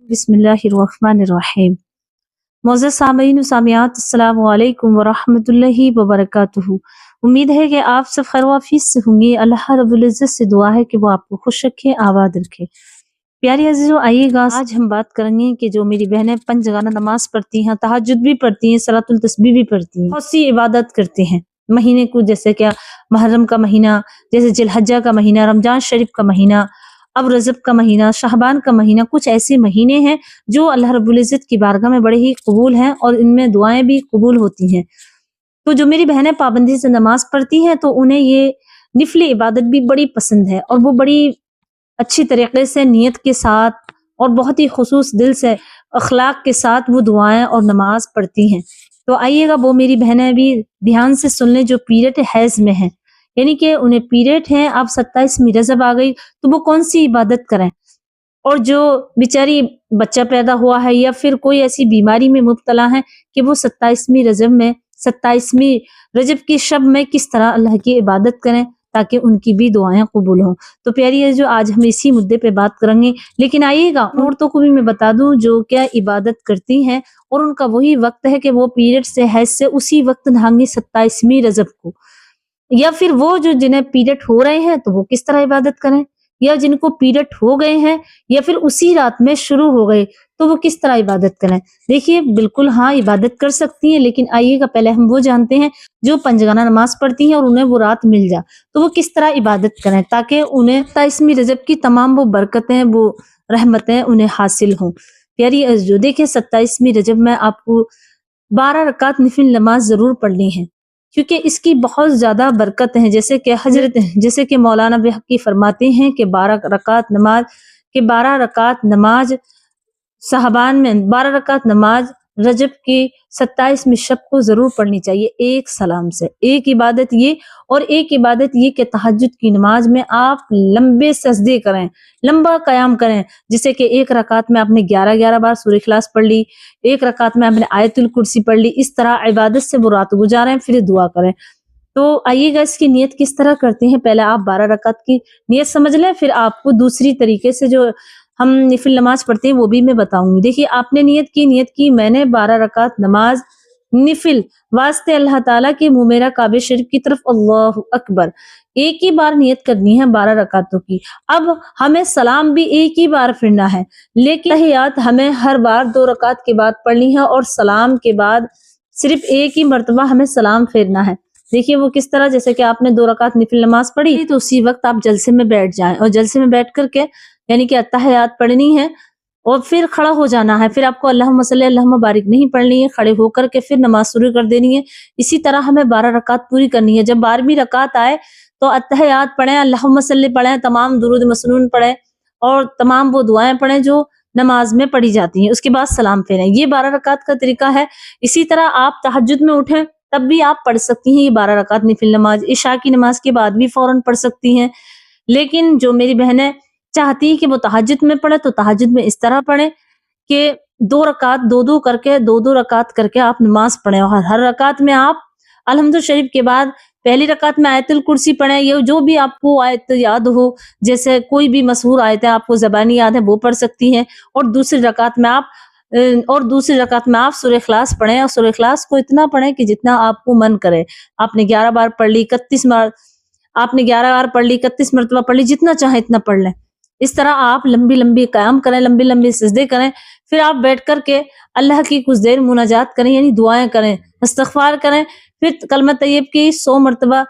बिस्मिल्लाहिर्रहमानिर्रहीम। मोअज़्ज़ज़ सामीईन व सामियात, अस्सलामु अलैकुम व रहमतुल्लाहि व बरकातुहू। उम्मीद है कि आप सब खैर वाफियत से होंगे। अल्लाह रब्बुल इज़्ज़त से दुआ है कि वो आपको खुश रखे, आबाद रखे। प्यारी अजीजों, आइएगा आज हम बात करेंगे कि जो मेरी बहनें पंजगाना नमाज पढ़ती हैं, तहज्जुद भी पढ़ती हैं, सलातुल तस्बीह भी पढ़ती हैं, बहुत सी इबादत करती हैं महीने को, जैसे क्या मुहर्रम का महीना, जैसे जिलहज्जा का महीना, रमजान शरीफ का महीना, अब रजब का महीना, शाहबान का महीना, कुछ ऐसे महीने हैं जो अल्लाह रब्बुल इज़्ज़त की बारगाह में बड़े ही कबूल हैं और इनमें दुआएं भी कबूल होती हैं। तो जो मेरी बहनें पाबंदी से नमाज पढ़ती हैं तो उन्हें ये निफली इबादत भी बड़ी पसंद है और वो बड़ी अच्छी तरीके से नियत के साथ और बहुत ही खुसूस दिल से अखलाक के साथ वो दुआएं और नमाज पढ़ती हैं। तो आइएगा वो मेरी बहनें भी ध्यान से सुन लें जो पीरियड हैज में हैं, यानी कि उन्हें पीरियड है, अब 27वीं रजब आ गई तो वो कौन सी इबादत करें। और जो बेचारी बच्चा पैदा हुआ है या फिर कोई ऐसी बीमारी में मुब्तला है कि वो 27वीं रजब में 27वीं रजब की शब में किस तरह अल्लाह की इबादत करें ताकि उनकी भी दुआएं कबूल हों। तो प्यारी है जो आज हम इसी मुद्दे पे बात करेंगे। लेकिन आइएगा औरतों को भी मैं बता दूं जो क्या इबादत करती हैं और उनका वही वक्त है कि वो पीरियड से हैज से उसी वक्त नहाएंगी 27वीं रजब को, या फिर वो जो जिन्हें पीरियड हो रहे हैं तो वो किस तरह इबादत करें, या जिनको पीरियड हो गए हैं या फिर उसी रात में शुरू हो गए तो वो किस तरह इबादत करें। देखिए बिल्कुल हाँ इबादत कर सकती हैं, लेकिन आइएगा पहले हम वो जानते हैं जो पंजगाना नमाज पढ़ती हैं और उन्हें वो रात मिल जा तो वो किस तरह इबादत करें ताकि उन्हें 27वीं रजब की तमाम वो बरकतें वो रहमतें उन्हें हासिल हों। प्यारी जो देखिए 27वीं रजब में आपको 12 रकात नफिल नमाज जरूर पढ़नी है क्योंकि इसकी बहुत ज्यादा बरकत है। जैसे कि मौलाना बेहकी फरमाते हैं कि 12 रकात नमाज साहबान में 12 रकात नमाज रजब की 27वीं शब को जरूर पढ़नी चाहिए एक सलाम से। एक इबादत ये और एक इबादत ये कि तहज्जुद की नमाज में आप लंबे सजदे करें, लंबा कयाम करें। जैसे कि एक रकात में आपने 11-11 बार सूरह इखलास पढ़ ली, एक रकात में आपने आयतुल कुर्सी पढ़ ली, इस तरह इबादत से वो रात गुजारें फिर दुआ करें। तो आइएगा इसकी नियत किस तरह करते हैं, पहले आप 12 रकात की नियत समझ लें, फिर आपको दूसरी तरीके से जो हम निफिल नमाज पढ़ते हैं वो भी मैं बताऊंगी। देखिए आपने नियत की मैंने 12 रकात नमाज निफिल वास्ते अल्लाह ताला के मुंह मेरा काबे शरीफ की तरफ, अल्लाहु अकबर। एक ही बार नियत करनी है 12 रकातों की। अब हमें सलाम भी एक ही बार फिरना है, लेकिन तहियात हमें हर बार 2 रकात के बाद पढ़नी है और सलाम के बाद सिर्फ एक ही मर्तबा हमें सलाम फेरना है। देखिए वो किस तरह, जैसे कि आपने 2 रकात निफिल नमाज पढ़ी तो उसी वक्त आप जलसे में बैठ जाएं और जलसे में बैठ करके यानी कि अत्तहियात पढ़नी है और फिर खड़ा हो जाना है। फिर आपको अल्लाहुम्मा सल्ली अल्लाहुम्मा बारिक नहीं पढ़नी है, खड़े होकर के फिर नमाज शुरू कर देनी है। इसी तरह हमें 12 रकात पूरी करनी है। जब 12वीं रकात आए तो अत्तहियात पढ़ें, अल्लाहुम्मा सल्ली पढ़ें, तमाम दुरूद मसनून पढ़ें और तमाम वो दुआएं पढ़ें जो नमाज में पढ़ी जाती हैं। उसके बाद सलाम फेरें। ये 12 रकात का तरीका है। इसी तरह आप तहज्जुद में उठें तब भी आप पढ़ सकती हैं ये 12 रकात निफिल नमाज। इशा की नमाज के बाद भी फौरन पढ़ सकती हैं। लेकिन जो मेरी बहनें चाहती है कि वो तहज्जुद में पढ़े तो तहज्जुद में इस तरह पढ़े कि 2 रकात 2-2 रकात करके आप नमाज पढ़ें और हर रकात में आप अलहम्दुलिल्लाह शरीफ के बाद पहली रकात में आयतुल कुर्सी पढ़ें। ये जो भी आपको आयत याद हो, जैसे कोई भी मशहूर आयत है आपको ज़बानी याद है वो पढ़ सकती हैं। और दूसरी रकात में आप सूरह इखलास पढ़ें और सूरह इखलास को इतना पढ़ें कि जितना आपको मन करे। आपने 11 बार पढ़ ली, 31 बार आपने 11 बार पढ़ ली, 31 मरतबा पढ़ ली, जितना चाहे इतना पढ़ लें। इस तरह आप लंबी लंबी क़याम करें, लंबी लंबी सजदे करें, फिर आप बैठ करके अल्लाह की कुछ देर मुनाजात करें, यानी दुआएं करें, इस्तिग़फ़ार करें, फिर कलमा तैयब की 100 मरतबा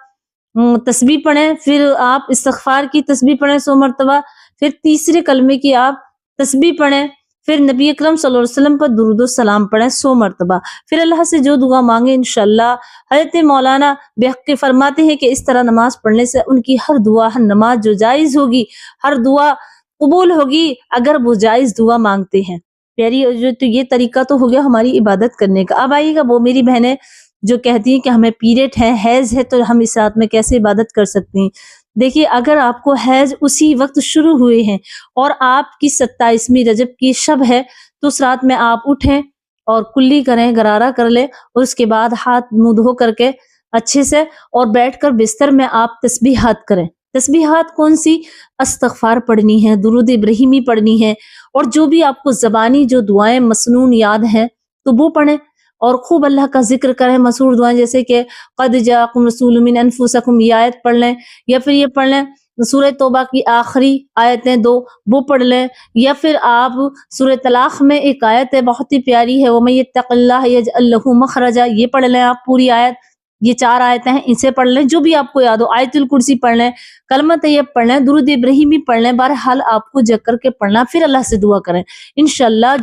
तस्बीह पढ़ें, फिर आप इस्तिग़फ़ार की तस्बीह पढ़ें 100 मरतबा, फिर तीसरे कलमे की आप तस्बीह पढ़ें, फिर नबी अकरम सल्लल्लाहु अलैहि वसल्लम पर दुरूद और सलाम पढ़ें 100 मरतबा। फिर अल्लाह से जो दुआ मांगे इंशाअल्लाह। हज़रत मौलाना बेहक़ी फरमाते हैं कि इस तरह नमाज पढ़ने से उनकी हर दुआ, हर नमाज जो जायज़ होगी, हर दुआ कबूल होगी अगर वो जायज़ दुआ मांगते हैं। प्यारी जो तो ये तरीका तो हो गया हमारी इबादत करने का। अब आइएगा वो मेरी बहनें जो कहती हैं कि हमें पीरियड है, हैज़ है, तो हम इस रात में कैसे इबादत कर सकती हैं। देखिए अगर आपको हैज उसी वक्त शुरू हुए हैं और आपकी 27वीं रजब की शब है तो उस रात में आप उठें और कुल्ली करें, गरारा कर लें और उसके बाद हाथ मुंह धो करके अच्छे से और बैठकर बिस्तर में आप तस्बीहात करें। تسبیحات کون سی؟ استغفار پڑھنی ہے، درود ابراہیمی پڑھنی ہے، اور جو بھی آپ کو زبانی جو دعائیں مسنون یاد ہیں تو وہ پڑھیں، اور خوب اللہ کا ذکر کریں، مسحور دعائیں جیسے کہ قد جاءکم رسول من انفسکم، یہ آیت پڑھ لیں، یا پھر یہ پڑھ لیں سورہ توبہ کی آخری آیتیں 2 وہ پڑھ لیں، یا پھر آپ سورہ طلاق میں ایک آیت ہے بہت ہی پیاری ہے، وَمَن يَتَّقِ اللَّهَ يَجْعَل لَّهُ مَخْرَجًا، یہ پڑھ لیں آپ پوری آیت، یہ 4 آیتیں ہیں، اسے پڑھ لیں، جو بھی آپ کو یاد ہو، آیت الکرسی پڑھ لیں، کلمہ طیب پڑھ لیں، درود ابراہیمی پڑھ لیں، بہرحال آپ کو جگ کر کے پڑھنا، پھر اللہ سے دعا کریں انشاءاللہ۔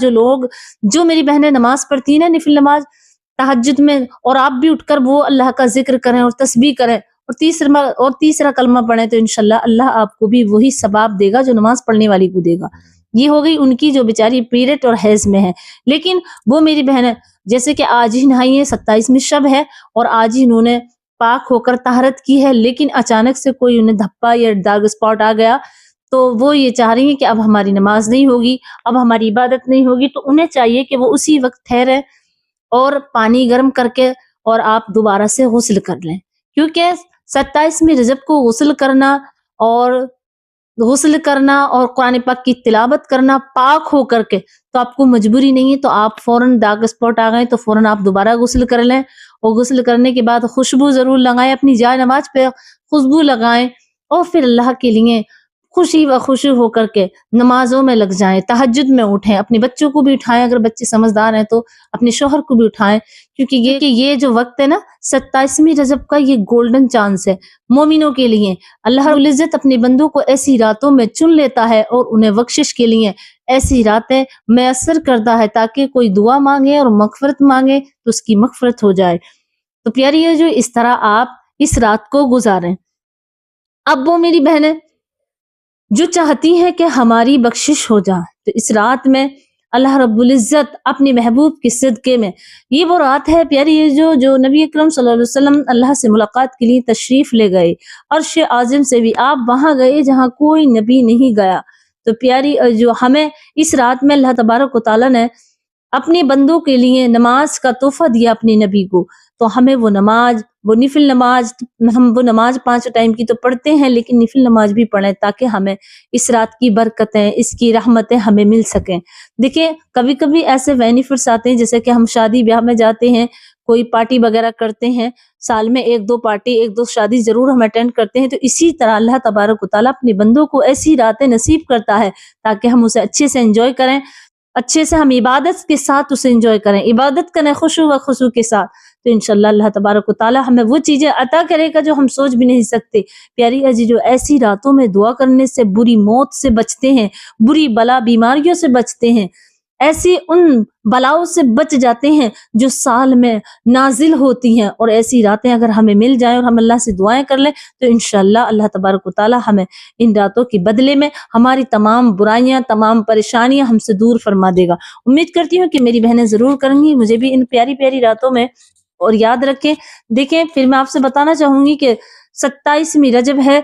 جو میری بہنیں نماز پڑھتی ہیں نا نفل نماز تہجد میں، اور آپ بھی اٹھ کر وہ اللہ کا ذکر کریں اور تسبیح کریں اور تیسرا کلمہ پڑھیں تو انشاءاللہ اللہ آپ کو بھی وہی ثواب دے گا جو نماز پڑھنے والی کو دے گا۔ یہ ہو گئی ان کی جو بیچاری پیریڈ اور حیض میں ہے، لیکن وہ میری بہنیں جیسے کہ آج ہی نہائی ہیں، 27ویں شب ہے، اور آج ہی انہوں نے پاک ہو کر طہارت کی ہے، لیکن اچانک سے کوئی انہیں دھپا یا داغ اسپاٹ آ گیا تو وہ یہ چاہ رہی ہیں کہ اب ہماری نماز نہیں ہوگی، اب ہماری عبادت نہیں ہوگی، تو انہیں چاہیے کہ وہ اسی وقت ٹھہریں اور پانی گرم کر کے اور آپ دوبارہ سے غسل کر لیں، کیونکہ 27ویں رجب کو غسل کرنا اور قرآن پاک کی تلاوت کرنا پاک ہو کر کے، تو آپ کو مجبوری نہیں ہے، تو آپ فوراً داغ اسپاٹ آ گئے تو فوراً آپ دوبارہ غسل کر لیں، اور غسل کرنے کے بعد خوشبو ضرور لگائیں، اپنی جائے نماز پہ خوشبو لگائیں، اور پھر اللہ کے لیے خوشی و خوشی ہو کر کے نمازوں میں لگ جائیں، تہجد میں اٹھیں، اپنے بچوں کو بھی اٹھائیں، اگر بچے سمجھدار ہیں تو اپنے شوہر کو بھی اٹھائیں، کیونکہ یہ جو وقت ہے نا 27ویں رجب کا، یہ گولڈن چانس ہے مومنوں کے لیے۔ اللہ رب العزت اپنے بندوں کو ایسی راتوں میں چن لیتا ہے اور انہیں بخشش کے لیے ایسی راتیں میسر کرتا ہے تاکہ کوئی دعا مانگے اور مغفرت مانگے تو اس کی مغفرت ہو جائے۔ تو پیاری ہے جو اس طرح آپ اس رات کو گزاریں۔ اب وہ میری بہنیں جو چاہتی ہیں کہ ہماری بخشش ہو جائے تو اس رات میں اللہ رب العزت اپنے محبوب کے صدقے میں، یہ وہ رات ہے پیاری جو نبی اکرم صلی اللہ علیہ وسلم اللہ سے ملاقات کے لیے تشریف لے گئے، عرش اعظم سے بھی آپ وہاں گئے جہاں کوئی نبی نہیں گیا۔ تو پیاری جو ہمیں اس رات میں اللہ تبارک و تعالیٰ نے اپنے بندوں کے لیے نماز کا تحفہ دیا اپنے نبی کو، تو ہمیں وہ نفل نماز، ہم وہ نماز 5 ٹائم کی تو پڑھتے ہیں لیکن نفل نماز بھی پڑھیں تاکہ ہمیں اس رات کی برکتیں، اس کی رحمتیں ہمیں مل سکیں۔ دیکھیں کبھی کبھی ایسے بینیفٹس آتے ہیں جیسے کہ ہم شادی بیاہ میں جاتے ہیں، کوئی پارٹی وغیرہ کرتے ہیں، سال میں 1-2 پارٹی 1-2 شادی ضرور ہم اٹینڈ کرتے ہیں، تو اسی طرح اللہ تبارک و تعالیٰ اپنے بندوں کو ایسی راتیں نصیب کرتا ہے تاکہ ہم اسے اچھے سے انجوائے کریں، اچھے سے ہم عبادت کے ساتھ اسے انجوائے کریں، عبادت کریں خشوع و خضوع کے ساتھ، تو انشاءاللہ اللہ تبارک و تعالیٰ ہمیں وہ چیزیں عطا کرے گا جو ہم سوچ بھی نہیں سکتے۔ پیاری عزیز جو ایسی راتوں میں دعا کرنے سے بری موت سے بچتے ہیں، بری بلا بیماریوں سے بچتے ہیں، ایسی ان بلاؤں سے بچ جاتے ہیں جو سال میں نازل ہوتی ہیں، اور ایسی راتیں اگر ہمیں مل جائیں اور ہم اللہ سے دعائیں کر لیں تو انشاءاللہ اللہ تبارک و تعالیٰ ہمیں ان راتوں کے بدلے میں ہماری تمام برائیاں، تمام پریشانیاں ہم سے دور فرما دے گا۔ امید کرتی ہوں کہ میری بہنیں ضرور کریں گی، مجھے بھی ان پیاری پیاری راتوں میں، اور یاد رکھیں دیکھیں پھر میں آپ سے بتانا چاہوں گی کہ 27ویں رجب ہے،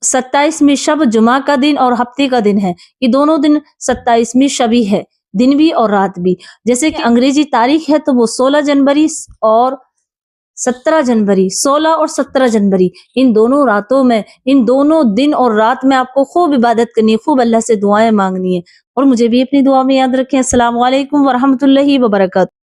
27ویں شب جمعہ کا دن اور ہفتے کا دن ہے، یہ دونوں دن 27ویں شب ہی ہے، دن بھی اور رات بھی۔ جیسے کہ انگریزی تاریخ ہے تو وہ 16 جنوری اور 17 جنوری، 16 اور 17 جنوری، ان دونوں راتوں میں، ان دونوں دن اور رات میں آپ کو خوب عبادت کرنی ہے، خوب اللہ سے دعائیں مانگنی ہے، اور مجھے بھی اپنی دعا میں یاد رکھیں۔ السلام علیکم ورحمۃ اللہ وبرکاتہ۔